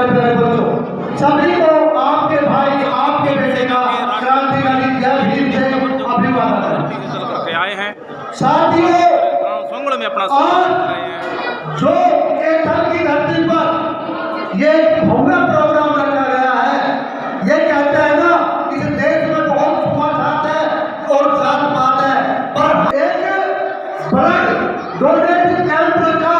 प्यारे प्यारे बच्चों, सभी को आपके भाई आपके बेटे का क्रांतिकारी जय भीम से अभिवादन करके आए हैं। साथियों, में अपना जो केथल की धरती पर ये भव्य प्रोग्राम रखा गया है, ये कहते हैं ना इस देश में बहुत छुआछूत है और जात पात है, पर एक ब्लड डोनेटिंग कैंप रखा,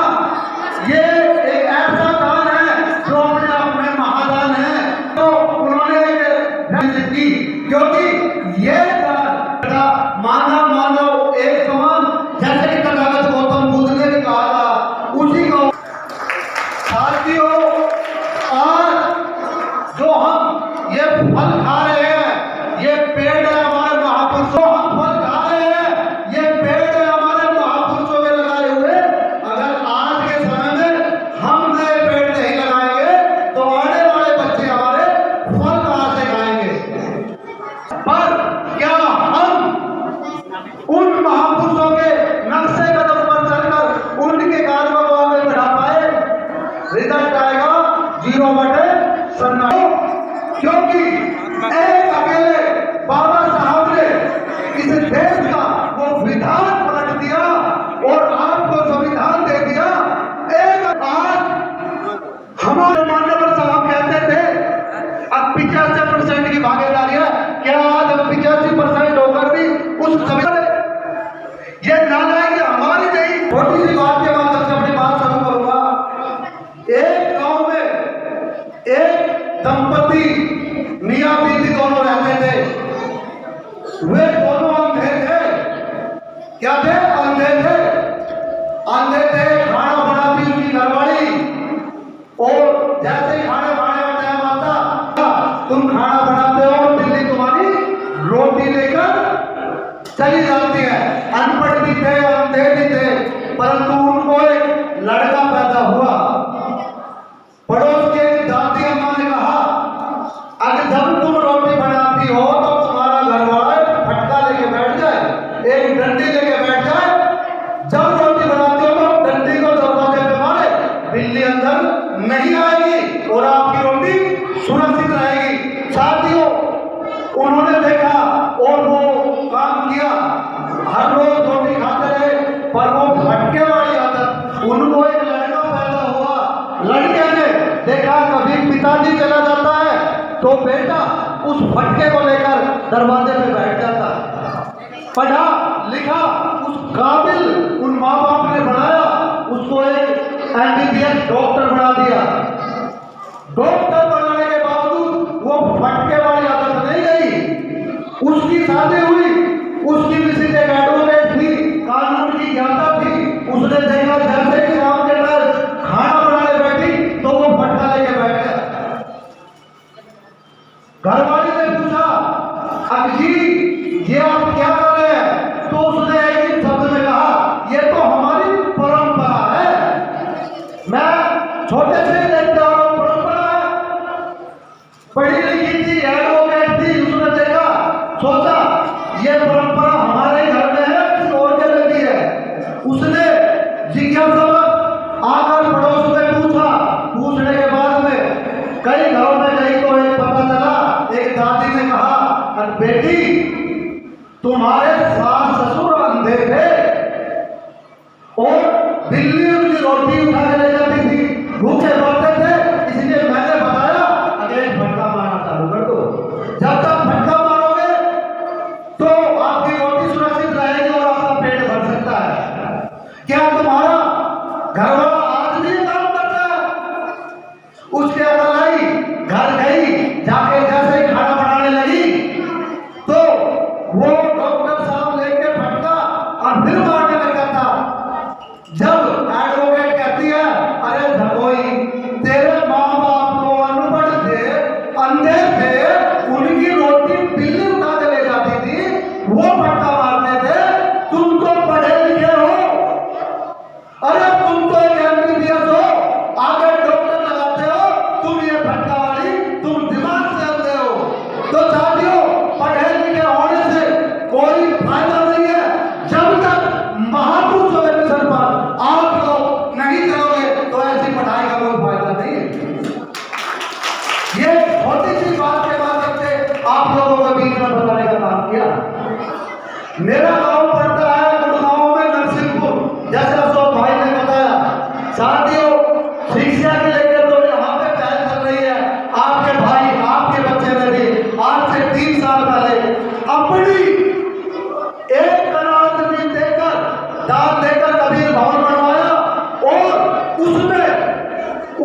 ये एक ऐसा दान है जो अपने आप में महादान है। तो उन्होंने एक की, क्योंकि ये मानव मानव एक समान, जैसे कि तथागत गौतम बुद्ध ने भी कहा था, उसी को। साथियों, आज जो हम ये फल खा रहे हैं, ये पेड़ है हमारे महापुरुषों, हम फल खा रहे हैं, ये पेड़ है हमारे महापुरुषों के लगाए हुए। अगर आज के समय में हम नए पेड़ नहीं लगाएंगे तो आने वाले बच्चे हमारे फल कहां से खाएंगे। पर क्या हम उन महापुरुषों के नक्शे कदम पर चलकर उनके कार्यों को आगे बढ़ा पाए? रिजल्ट आएगा 0/99, क्योंकि एक अकेले बाबा साहब ने इस देश का वो विधान पलट दिया और आपको संविधान दे दिया। एक आज हमारे मान्यवर साहब कहते थे अब 85% की भागीदारी है, क्या आज हम 85% होकर भी उस संविधान, ये नालायकी हमारी नहीं। छोटी सी बात के बाद सबसे अपनी बात शुरू करूंगा। एक गांव में एक दंपति मियां बीवी दोनों रहते थे। वे दोनों अंधे थे। क्या थे? अंधे थे। अंधे थे। खाना बनाती उनकी घरवाली, और जैसे ही खाने खाने का टाइम आता, तुम खाना बनाते हो, बिल्ली तुम्हारी रोटी लेकर चली जाती है। अनपढ़ भी थे, अंधे भी थे, परंतु उनको एक लड़का पैदा हुआ। पड़ोस के दादी अम्मा ने कहा, अगर जब तुम रोटी बनाती हो तो तुम्हारा घरवाला फटका लेके बैठ जाए, एक डंडी लेके बैठ जाए, जब रोटी बनाती हो तो डंडी को दरवाजे पे मारे, बिल्ली अंदर नहीं आएगी और आपकी रोटी सुरक्षित रहेगी। साथियों, उन्होंने देखा और वो काम किया, हर रोज रोटी खाते रहे, पर वो भटके वाली आदत, उनको एक लड़का पैदा हुआ। लड़के ने देखा कभी पिताजी चला जाता है तो बेटा उस भटके को लेकर दरवाजे पे बैठ जाता है। पढ़ा लिखा, उस काबिल उन माँ बाप ने बनाया, उसको एक MBBS डॉक्टर बना दिया। डॉक्टर बनाने के बावजूद वो भटके वाली आदत नहीं गई। उसकी शादी हुई, उसकी किसी से एडवोकेट थी, कानून की ज्ञाता थी। उसने देखा जैसे ही शाम के टाइम खाना बनाने बैठी तो वो भटका लेके बैठ गया। घरवाली ने पूछा, अब जी ये आप क्या कर रहे हैं? तो उसने एक ही शब्द में कहा, ये तो हमारी परंपरा है। मैं छोटे से ही देखता हूँ, परंपरा है। पढ़ी लिखी थी, एडवोकेट थी, उसने देखा, सोचा ये परंपरा हमारे घर में है, किसी और के लगी है। उसने जिज्ञासा आकर पड़ोस में पूछा। पूछने के बाद में कई घरों में कहीं को एक पता चला। एक दादी ने कहा, अरे बेटी, तुम्हारे सास ससुर अंधे थे और बिल्ली उनकी रोटी उठा के ले जाती थी, भूखे मरते थे, इसलिए मैंने बताया अगर भटका मारना चालू कर दो। जब तक भटका मारोगे तो आपकी रोटी सुरक्षित रहेगी और आपका पेट भर सकता है। क्या तुम्हारा घरवाला आज भी काम करता है? उसके अकल आई, घर गई, जाके जैसे ही खाना बनाने लगी तो वो डॉक्टर साहब लेके भटका और फिर मारने लगा था। जब एडवोकेट कहती है, अरे धकोई, तेरे माँ बाप को अनपढ़ थे, अंधे थे, उनकी रोटी बिल्ली उठा के ले जाती थी, वो भटका मारते थे, तुम तो पढ़े लिखे हो, अरे तुम तो एक MBBS हो, आगे डॉक्टर लगाते हो, तुम ये आप लोगों को बीच में बताने का काम किया। मेरा गांव पड़ता है गुड़गांव में नरसिंहपुर, जैसे अशोक भाई ने बताया। साथियों, शिक्षा के लेकर तो यहाँ पे पहल चल रही है। आपके भाई, आपके बच्चे ने भी आज से 3 साल पहले अपनी 1 करोड़ जमीन देकर, दान देकर कबीर भवन बनवाया, और उसमें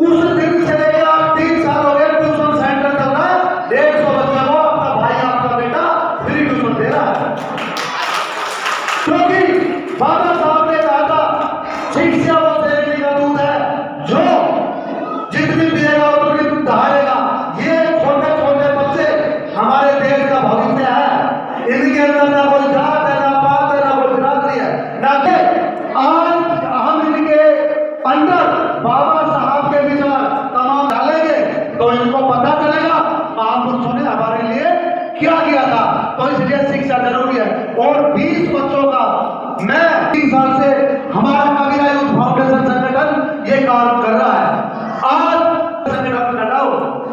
उस दिन से लेकर 3 साल हो गए ट्यूशन सेंटर चल रहा है। 150 बच्चों को आपका भाई, आपका बेटा फ्री ट्यूशन दे रहा है, क्योंकि बाबा साहब ने कहा था शिक्षा वो शेरनी का दूध है, जो जितनी पिएगा उतनी दहाड़ेगा। ये छोटे छोटे बच्चे हमारे देश का भविष्य है। इनके अंदर ना कोई जात है, ना पात है, ना कोई बिरादरी है, ना के आज हम इनके अंदर बाबा साहब के विचार तमाम डालेंगे तो इनको पता चलेगा महापुरुषों ने हमारे लिए क्या किया था। तो इसलिए शिक्षा जरूरी है। और 20 बच्चों का मैं 3 साल से हमारा कबीरा यूथ फाउंडेशन संगठन ये काम कर रहा है। आज संगठन कर रहा हूं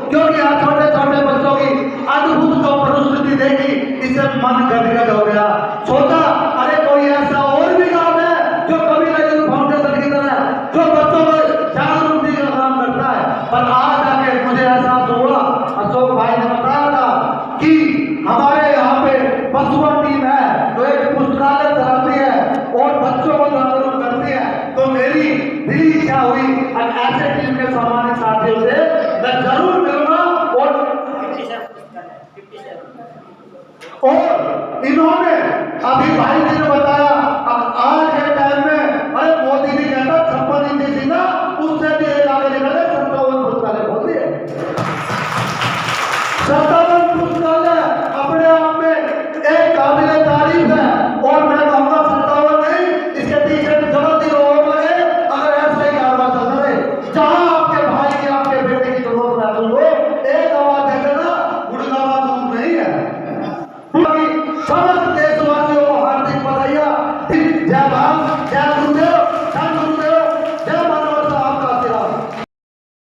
क्योंकि आज छोटे छोटे बच्चों की अद्भुत जो परिस्थिति देखी, इससे मन गदगद हो गया। सोचा अरे कोई ऐसा और भी काम है जो कबीरा यूथ फाउंडेशन की तरह जो बच्चों को जागरूकता का काम करता है। पर आज आके मुझे एहसास हुआ, अशोक भाई ने बताया था कि हमारे यहाँ पे बसुआ टीम है जो एक पुस्तकालय चलाती है और बच्चों को जागरूक करती है। तो मेरी दिली इच्छा हुई ऐसे टीम के सामान्य साथियों से मैं जरूर मिलूंगा। और इन्होंने अभी भाई जी ने बताया आज के टाइम में, अरे मोदी जी कहता 56 इंच सीना, उससे भी एक आगे निकले 57 पुस्तकालय खोल दिए।